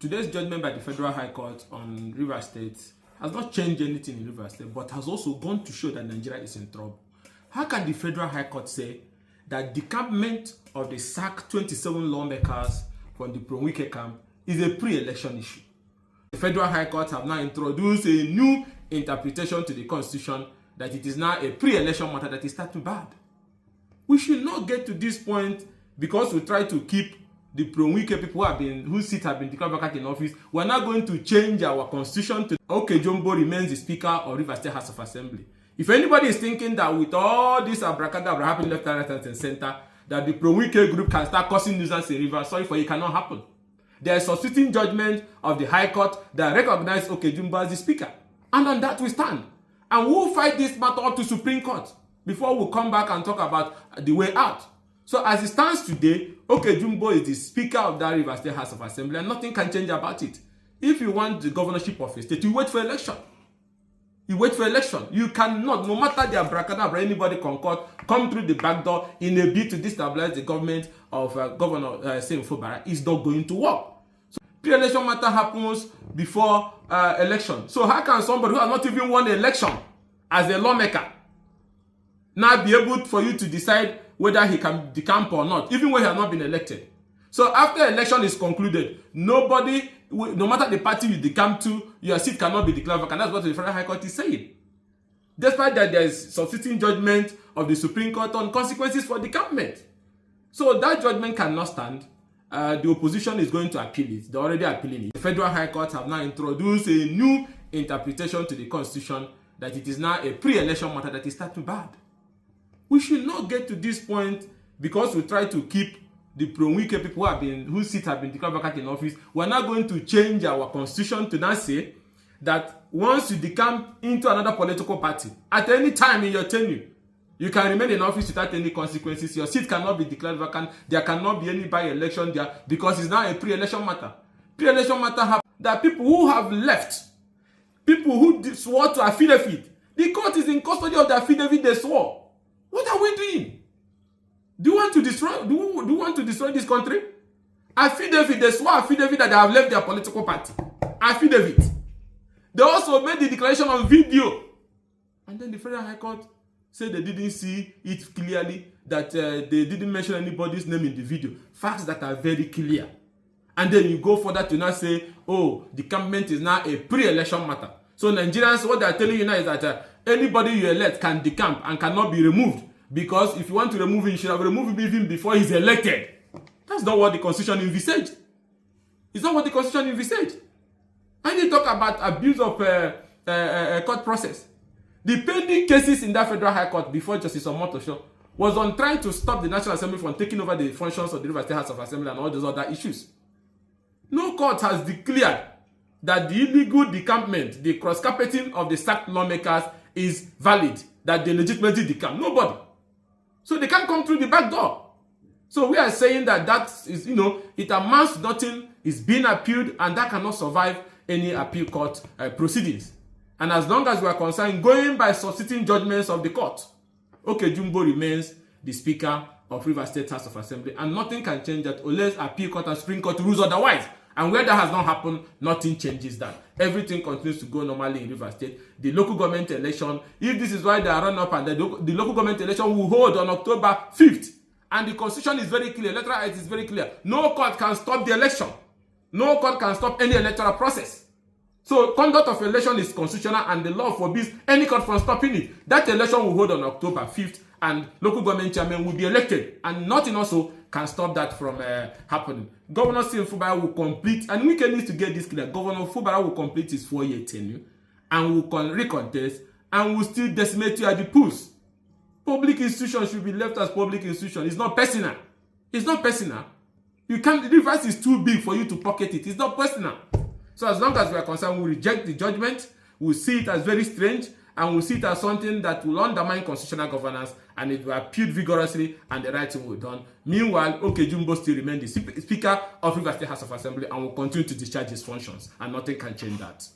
Today's judgment by the Federal High Court on Rivers State has not changed anything in Rivers State, but has also gone to show that Nigeria is in trouble. How can the Federal High Court say that the decampment of the sacked 27 lawmakers from the Wike camp is a pre-election issue? The Federal High Court have now introduced a new interpretation to the Constitution that it is now a pre-election matter that is starting bad. We should not get to this point because we try to keep the pro-Wike people whose seats have been declared vacant in office. We're not going to change our constitution to Ugochinyere remains the Speaker of Rivers State House of Assembly. If anybody is thinking that with all this abracadabra happening left, right, and center, that the pro-Wike group can start causing nuisance in Rivers, sorry for it, cannot happen. There is a substituting judgment of the High Court that recognizes Ugochinyere as the Speaker. And on that we stand. And we'll fight this matter up to Supreme Court before we come back and talk about the way out. So as it stands today, Ugochinyere is the Speaker of that Rivers State House of Assembly and nothing can change about it. If you want the governorship of a state, you wait for election. You wait for election. You cannot, no matter the abracadabra anybody concord, come through the back door in a bid to destabilize the government of Governor Amaewhule. It's not going to work. So pre-election matter happens before election. So how can somebody who has not even won the election as a lawmaker now be able for you to decide whether he can decamp or not, even when he has not been elected? So after election is concluded, nobody, no matter the party you decamp to, your seat cannot be declared vacant. That's what the Federal High Court is saying. Despite that, there is substituting judgment of the Supreme Court on consequences for decampment. So that judgment cannot stand. The opposition is going to appeal it. They're already appealing it. The Federal High Court have now introduced a new interpretation to the Constitution that it is now a pre-election matter that is starting bad. We should not get to this point because we try to keep the pro-Wike people whose seats have been declared vacant in office. We're not going to change our constitution to now say that once you decamp into another political party, at any time in your tenure, you can remain in office without any consequences. Your seat cannot be declared vacant. There cannot be any by-election there because it's now a pre-election matter. Pre-election matter happens that people who have left, people who swore to affidavit, the court is in custody of the affidavit they swore. What are we doing? Do you want to destroy? Do you want to destroy this country? Affidavit, they swore affidavit that they have left their political party. Affidavit. They also made the declaration on video, and then the Federal High Court said they didn't see it clearly, that they didn't mention anybody's name in the video. Facts that are very clear. And then you go further to now say, oh, the decampment is now a pre-election matter. So Nigerians, what they are telling you now is that anybody you elect can decamp and cannot be removed. Because if you want to remove him, you should have removed him even before he's elected. That's not what the Constitution envisaged. It's not what the Constitution envisaged. And they talk about abuse of court process. The pending cases in that Federal High Court before Justice Omotosho was on trying to stop the National Assembly from taking over the functions of the Rivers State House of Assembly and all those other issues. No court has declared that the illegal decampment, the cross-carpeting of the sacked lawmakers is valid, that they legitimately decamp. Nobody. So they can't come through the back door. So we are saying that that is, it amounts to nothing, is being appealed, and that cannot survive any appeal court proceedings. And as long as we are concerned, going by substituting judgments of the court, Ugochinyere remains the Speaker of Rivers State House of Assembly, and nothing can change that unless appeal court and Supreme Court rules otherwise. And where that has not happened, nothing changes that. Everything continues to go normally in Rivers State. The local government election, if this is why they are run up, and the local government election will hold on October 5th. And the Constitution is very clear, electoral act is very clear. No court can stop the election. No court can stop any electoral process. So conduct of election is constitutional and the law forbids any court from stopping it. That election will hold on October 5th and local government chairman will be elected. And nothing also can stop that from happening. Governor Amaewhule will complete, and we can need to get this clear, Governor Amaewhule will complete his 4-year tenure and will recontest and will still decimate you at the polls. Public institutions should be left as public institutions. It's not personal. It's not personal. You can't, the Rivers is too big for you to pocket it. It's not personal. So as long as we are concerned, we reject the judgment, we see it as very strange, and we see it as something that will undermine constitutional governance, and it will appeal vigorously, and the right thing will be done. Meanwhile, Ugochinyere still remains the Speaker of Rivers State House of Assembly and will continue to discharge his functions, and nothing can change that.